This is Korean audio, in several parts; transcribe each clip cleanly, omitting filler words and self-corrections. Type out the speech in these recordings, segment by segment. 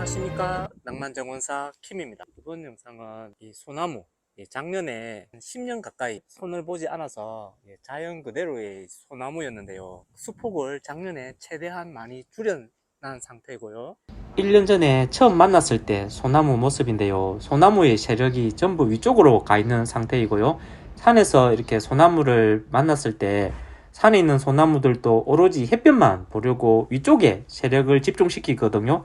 안녕하십니까, 낭만정원사 킴입니다. 이번 영상은 이 소나무, 작년에 10년 가까이 손을 보지 않아서 자연 그대로의 소나무였는데요, 수폭을 작년에 최대한 많이 줄여난 상태고요. 1년 전에 처음 만났을 때 소나무 모습인데요, 소나무의 세력이 전부 위쪽으로 가 있는 상태이고요, 산에서 이렇게 소나무를 만났을 때 산에 있는 소나무들도 오로지 햇볕만 보려고 위쪽에 세력을 집중시키거든요.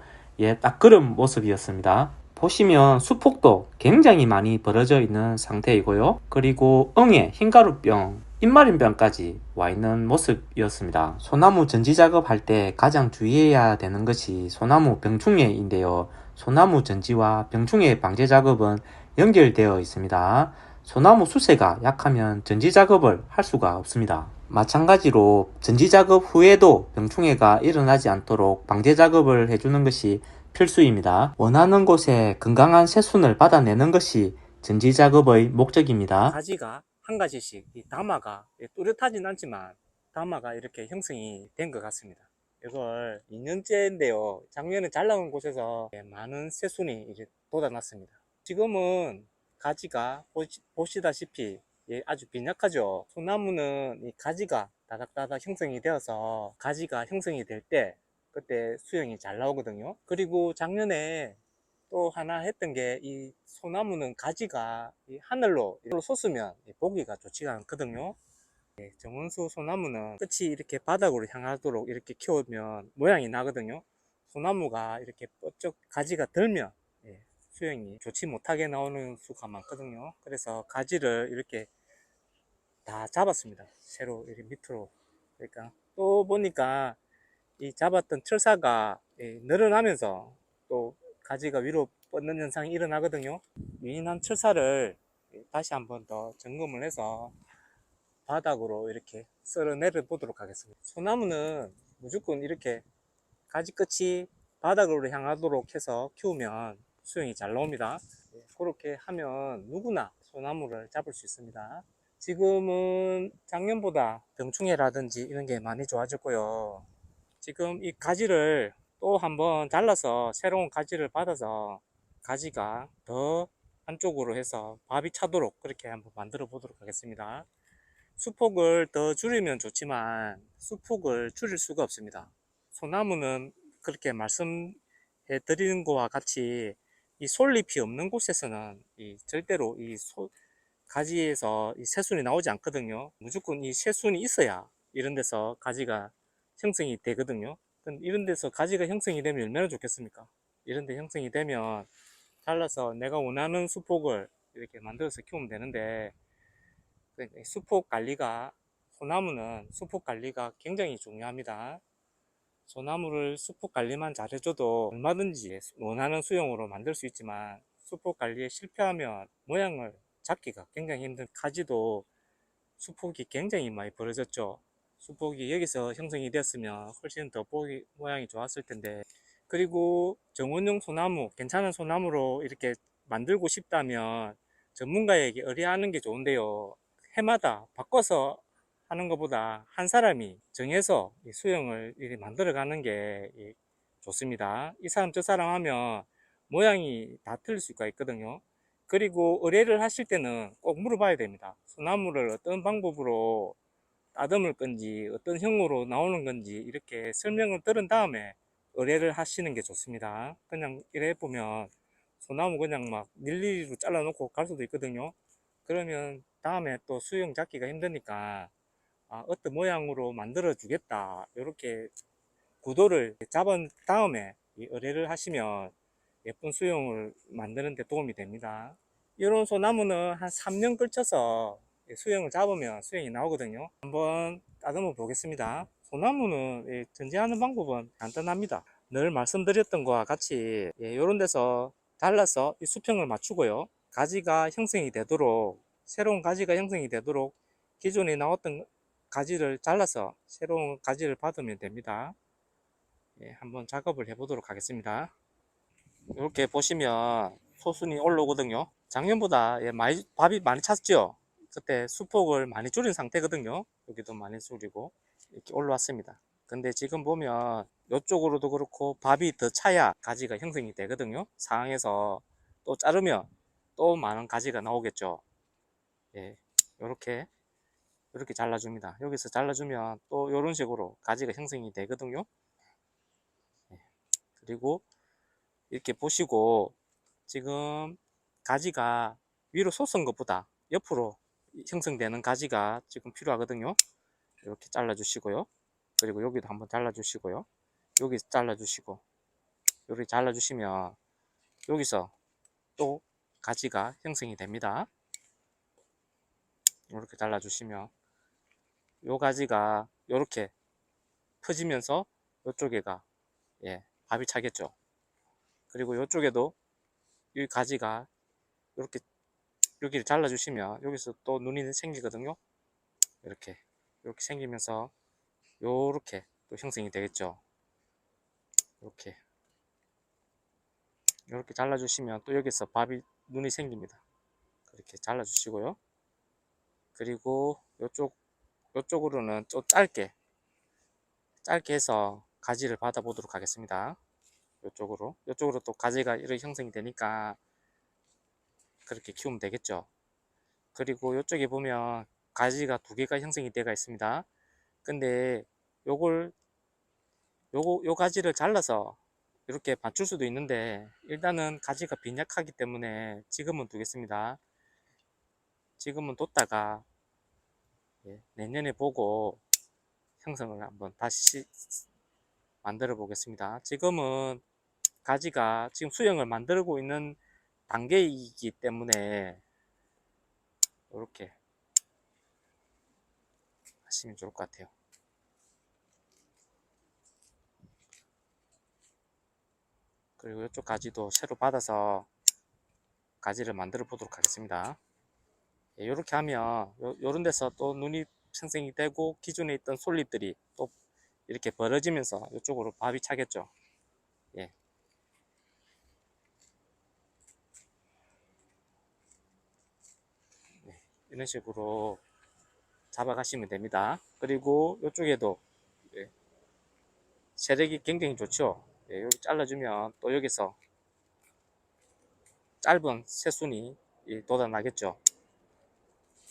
딱 그런 모습이었습니다. 보시면 수폭도 굉장히 많이 벌어져 있는 상태이고요. 그리고 응애, 흰가루병, 입마린병까지 와 있는 모습이었습니다. 소나무 전지 작업할 때 가장 주의해야 되는 것이 소나무 병충해인데요. 소나무 전지와 병충해 방제 작업은 연결되어 있습니다. 소나무 수세가 약하면 전지 작업을 할 수가 없습니다. 마찬가지로 전지 작업 후에도 병충해가 일어나지 않도록 방제 작업을 해주는 것이 필수입니다. 원하는 곳에 건강한 새순을 받아내는 것이 전지 작업의 목적입니다. 가지가 한 가지씩, 이 다마가 뚜렷하진 않지만 다마가 이렇게 형성이 된 것 같습니다. 이걸 2년째인데요, 작년에 잘 나온 곳에서 많은 새순이 이제 돋아났습니다. 지금은 가지가 보시다시피 아주 빈약하죠. 소나무는 이 가지가 다닥다닥 형성이 되어서 가지가 형성이 될 때 그때 수영이 잘 나오거든요. 그리고 작년에 또 하나 했던 게, 이 소나무는 가지가 이 하늘로 솟으면 보기가 좋지가 않거든요. 정원수 소나무는 끝이 이렇게 바닥으로 향하도록 이렇게 키우면 모양이 나거든요. 소나무가 이렇게 뻗쩍 가지가 들면 수영이 좋지 못하게 나오는 수가 많거든요. 그래서 가지를 이렇게 다 잡았습니다. 새로 이렇게 밑으로. 그러니까 또 보니까 이 잡았던 철사가 늘어나면서 또 가지가 위로 뻗는 현상이 일어나거든요. 미인한 철사를 다시 한번 더 점검을 해서 바닥으로 이렇게 썰어 내려 보도록 하겠습니다. 소나무는 무조건 이렇게 가지 끝이 바닥으로 향하도록 해서 키우면 수영이 잘 나옵니다. 그렇게 하면 누구나 소나무를 잡을 수 있습니다. 지금은 작년보다 병충해라든지 이런 게 많이 좋아졌고요. 지금 이 가지를 또 한번 잘라서 새로운 가지를 받아서 가지가 더 안쪽으로 해서 밥이 차도록 그렇게 한번 만들어 보도록 하겠습니다. 수폭을 더 줄이면 좋지만 수폭을 줄일 수가 없습니다. 소나무는 그렇게 말씀해 드리는 것과 같이 이 솔잎이 없는 곳에서는 절대로 가지에서 이 새순이 나오지 않거든요. 무조건 이 새순이 있어야 이런 데서 가지가 형성이 되거든요. 이런 데서 가지가 형성이 되면 얼마나 좋겠습니까? 이런 데 형성이 되면 잘라서 내가 원하는 수폭을 이렇게 만들어서 키우면 되는데, 수폭 관리가, 소나무는 수폭 관리가 굉장히 중요합니다. 소나무를 수폭 관리만 잘해줘도 얼마든지 원하는 수용으로 만들 수 있지만, 수폭 관리에 실패하면 모양을 잡기가 굉장히 힘든, 가지도 수폭이 굉장히 많이 벌어졌죠. 수폭이 여기서 형성이 됐으면 훨씬 더 모양이 좋았을 텐데. 그리고 정원용 소나무, 괜찮은 소나무로 이렇게 만들고 싶다면 전문가에게 의뢰하는 게 좋은데요, 해마다 바꿔서 하는 것보다 한 사람이 정해서 수영을 만들어 가는 게 좋습니다. 이 사람 저 사람 하면 모양이 다 틀릴 수가 있거든요. 그리고 의뢰를 하실 때는 꼭 물어봐야 됩니다. 소나무를 어떤 방법으로 따듬을 건지 어떤 형으로 나오는 건지 이렇게 설명을 들은 다음에 의뢰를 하시는 게 좋습니다. 그냥 이래 보면 소나무 그냥 막 일일이로 잘라 놓고 갈 수도 있거든요. 그러면 다음에 또 수영 잡기가 힘드니까 어떤 모양으로 만들어 주겠다, 이렇게 구도를 잡은 다음에 의뢰를 하시면 예쁜 수영을 만드는 데 도움이 됩니다. 이런 소나무는 한 3년 걸쳐서 수영을 잡으면 수영이 나오거든요. 한번 따듬어 보겠습니다. 소나무는 전지하는 방법은 간단합니다. 늘 말씀드렸던 것과 같이 이런 데서 잘라서 수평을 맞추고요, 가지가 형성이 되도록, 새로운 가지가 형성이 되도록 기존에 나왔던 가지를 잘라서 새로운 가지를 받으면 됩니다. 한번 작업을 해 보도록 하겠습니다. 이렇게 보시면 소순이 올라오거든요. 작년보다 밥이 많이 찼죠. 그때 수폭을 많이 줄인 상태거든요. 여기도 많이 줄이고 이렇게 올라왔습니다. 근데 지금 보면 이쪽으로도 그렇고 밥이 더 차야 가지가 형성이 되거든요. 상황에서 또 자르면 또 많은 가지가 나오겠죠. 예, 요렇게 이렇게 잘라줍니다. 여기서 잘라주면 또 이런 식으로 가지가 형성이 되거든요. 예, 그리고 이렇게 보시고 지금 가지가 위로 솟은 것보다 옆으로 형성되는 가지가 지금 필요하거든요. 이렇게 잘라주시고요. 그리고 여기도 한번 잘라주시고요. 여기 잘라주시고 이렇게 잘라주시면 여기서 또 가지가 형성이 됩니다. 이렇게 잘라주시면 요 가지가 이렇게 퍼지면서 이쪽에가 예, 밥이 차겠죠. 그리고 이쪽에도 이 가지가 이렇게 여기를 잘라주시면 여기서 또 눈이 생기거든요. 이렇게 생기면서 요렇게 또 형성이 되겠죠. 이렇게 잘라주시면 또 여기서 밥이 눈이 생깁니다. 그렇게 잘라주시고요. 그리고 요쪽으로는 좀 짧게 해서 가지를 받아 보도록 하겠습니다. 요쪽으로 또 가지가 이렇게 형성이 되니까 그렇게 키우면 되겠죠. 그리고 요쪽에 보면 가지가 두 개가 형성이 되어 있습니다. 근데 요걸 요 가지를 잘라서 이렇게 받칠 수도 있는데 일단은 가지가 빈약하기 때문에 지금은 두겠습니다. 지금은 뒀다가 내년에 보고 형성을 한번 다시 만들어 보겠습니다. 지금은 가지가 지금 수영을 만들고 있는 단계이기 때문에 이렇게 하시면 좋을 것 같아요. 그리고 이쪽 가지도 새로 받아서 가지를 만들어 보도록 하겠습니다. 이렇게 하면 요런 데서 또 눈이 생성이 되고 기존에 있던 솔잎들이 또 이렇게 벌어지면서 이쪽으로 밥이 차겠죠. 예. 네. 이런 식으로 잡아가시면 됩니다. 그리고 이쪽에도 예. 세력이 굉장히 좋죠. 예. 여기 잘라주면 또 여기서 짧은 새순이 돋아나겠죠.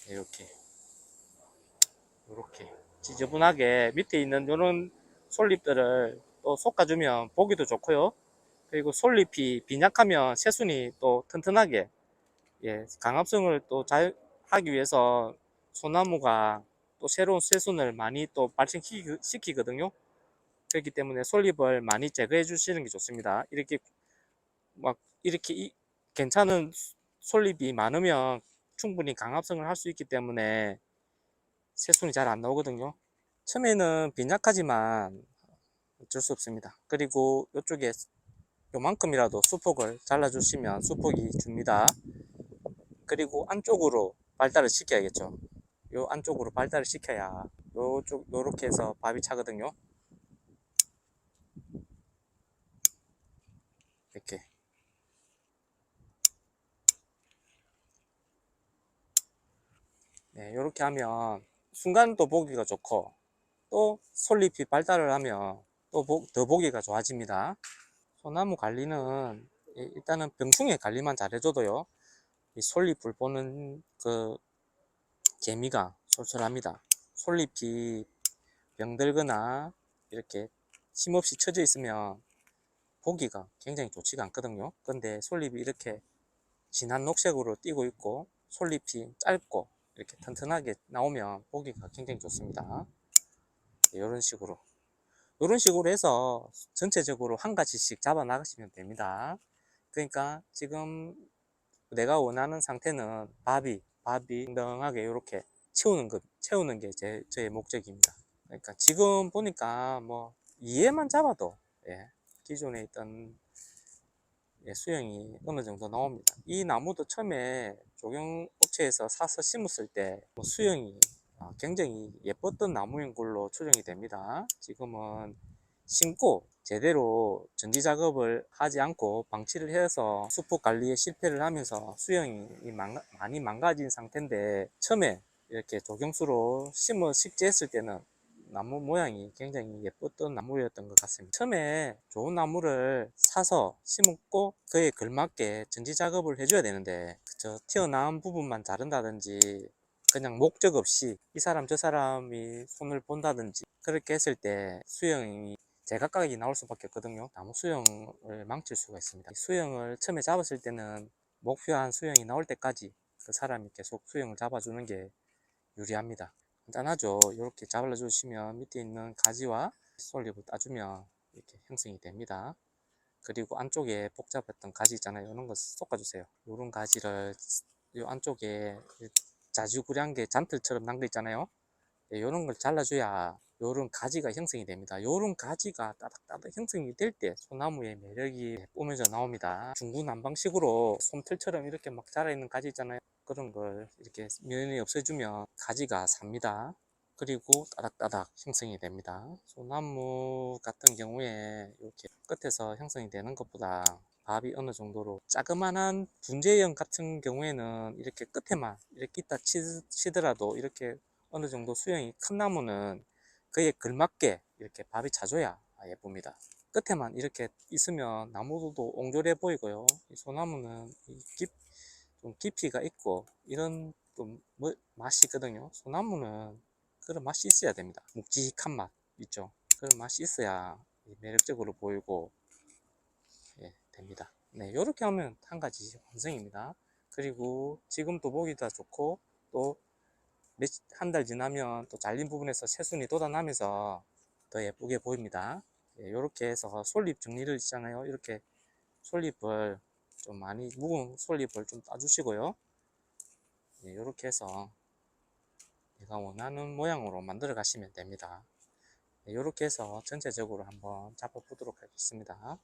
이렇게 지저분하게 밑에 있는 이런 솔잎들을 또 솎아주면 보기도 좋고요. 그리고 솔잎이 빈약하면 새순이 또 튼튼하게 강합성을 또 하기 위해서 소나무가 또 새로운 새순을 많이 또 발생시키거든요. 그렇기 때문에 솔잎을 많이 제거해 주시는 게 좋습니다. 이렇게 막 이렇게 괜찮은 솔잎이 많으면 충분히 강합성을 할 수 있기 때문에 새순이 잘 안 나오거든요. 처음에는 빈약하지만 어쩔 수 없습니다. 그리고 이쪽에 요만큼이라도 수폭을 잘라주시면 수폭이 줍니다. 그리고 안쪽으로 발달을 시켜야겠죠. 요 안쪽으로 발달을 시켜야 요렇게 해서 밥이 차거든요. 이렇게 요렇게 하면 순간 또 보기가 좋고 또 솔잎이 발달을 하면 또 더 보기가 좋아집니다. 소나무 관리는 일단은 병충해 관리만 잘해줘도요 이 솔잎을 보는 그 재미가 솔솔합니다. 솔잎이 병들거나 이렇게 힘없이 처져 있으면 보기가 굉장히 좋지가 않거든요. 근데 솔잎이 이렇게 진한 녹색으로 띄고 있고 솔잎이 짧고 이렇게 튼튼하게 나오면 보기가 굉장히 좋습니다. 이런 식으로 해서 전체적으로 한 가지씩 잡아 나가시면 됩니다. 그러니까 지금 내가 원하는 상태는 밥이 평등하게 이렇게 채우는 게 저의 목적입니다. 그러니까 지금 보니까 뭐 이해만 잡아도 기존에 있던 수영이 어느 정도 나옵니다. 이 나무도 처음에 조경업체에서 사서 심었을 때 수영이 굉장히 예뻤던 나무인 걸로 추정이 됩니다. 지금은 심고 제대로 전지 작업을 하지 않고 방치를 해서 수폭 관리에 실패를 하면서 수영이 많이 망가진 상태인데 처음에 이렇게 조경수로 심어 식재했을 때는 나무 모양이 굉장히 예뻤던 나무였던 것 같습니다. 처음에 좋은 나무를 사서 심고 그에 걸맞게 전지 작업을 해줘야 되는데 그저 튀어나온 부분만 자른다든지 그냥 목적 없이 이 사람 저 사람이 손을 본다든지 그렇게 했을 때 수영이 제각각이 나올 수밖에 없거든요. 나무 수영을 망칠 수가 있습니다. 수영을 처음에 잡았을 때는 목표한 수영이 나올 때까지 그 사람이 계속 수영을 잡아주는 게 유리합니다. 간단하죠. 이렇게 잘라주시면 밑에 있는 가지와 솔잎을 따주면 이렇게 형성이 됩니다. 그리고 안쪽에 복잡했던 가지 있잖아요. 이런 거 섞어주세요. 이런 가지를 이 안쪽에 자주구리한 게 잔틀처럼 난 거 있잖아요. 이런 걸 잘라줘야 이런 가지가 형성이 됩니다. 이런 가지가 따닥따닥 형성이 될 때 소나무의 매력이 뿜어져 나옵니다. 중구난방식으로 솜털처럼 이렇게 막 자라있는 가지 있잖아요. 그런 걸 이렇게 면이 없애주면 가지가 삽니다. 그리고 따닥따닥 형성이 됩니다. 소나무 같은 경우에 이렇게 끝에서 형성이 되는 것보다 밥이 어느 정도로 자그만한 분재형 같은 경우에는 이렇게 끝에만 이렇게 있다 치더라도 이렇게 어느 정도 수영이 큰 나무는 그에 걸맞게 이렇게 밥이 차줘야 예쁩니다. 끝에만 이렇게 있으면 나무도 옹졸해 보이고요. 이 소나무는 좀 깊이가 있고 이런 좀 맛이 있거든요. 소나무는 그런 맛이 있어야 됩니다. 묵직한 맛 있죠. 그런 맛이 있어야 매력적으로 보이고 됩니다. 네, 이렇게 하면 한 가지 완성입니다. 그리고 지금도 보기도 좋고 또 한 달 지나면 또 잘린 부분에서 새순이 돋아나면서 더 예쁘게 보입니다. 이렇게 해서 솔잎 정리를 있잖아요. 이렇게 솔잎을 좀 많이 묵은 솔잎을 좀 따주시고요. 이렇게 해서 내가 원하는 모양으로 만들어 가시면 됩니다. 이렇게 해서 전체적으로 한번 잡아 보도록 하겠습니다.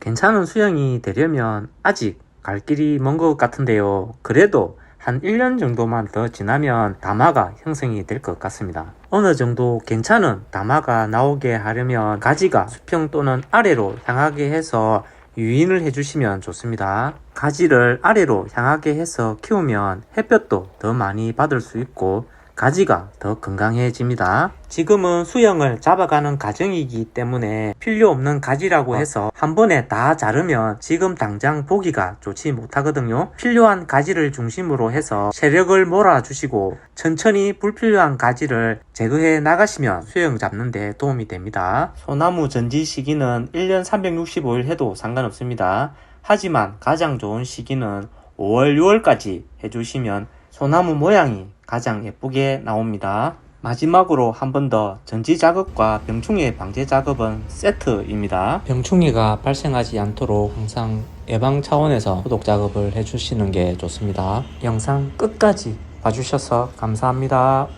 괜찮은 수영이 되려면 아직 갈 길이 먼 것 같은데요. 그래도 한 1년 정도만 더 지나면 다마가 형성이 될 것 같습니다. 어느 정도 괜찮은 다마가 나오게 하려면 가지가 수평 또는 아래로 향하게 해서 유인을 해주시면 좋습니다. 가지를 아래로 향하게 해서 키우면 햇볕도 더 많이 받을 수 있고 가지가 더 건강해집니다. 지금은 수영을 잡아가는 과정이기 때문에 필요 없는 가지라고 해서 한 번에 다 자르면 지금 당장 보기가 좋지 못하거든요. 필요한 가지를 중심으로 해서 세력을 몰아주시고 천천히 불필요한 가지를 제거해 나가시면 수영 잡는 데 도움이 됩니다. 소나무 전지 시기는 1년 365일 해도 상관없습니다. 하지만 가장 좋은 시기는 5월, 6월까지 해주시면 소나무 모양이 가장 예쁘게 나옵니다. 마지막으로 한 번 더 전지 작업과 병충해 방제 작업은 세트입니다. 병충해가 발생하지 않도록 항상 예방 차원에서 소독 작업을 해주시는 게 좋습니다. 영상 끝까지 봐주셔서 감사합니다.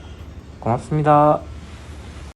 고맙습니다.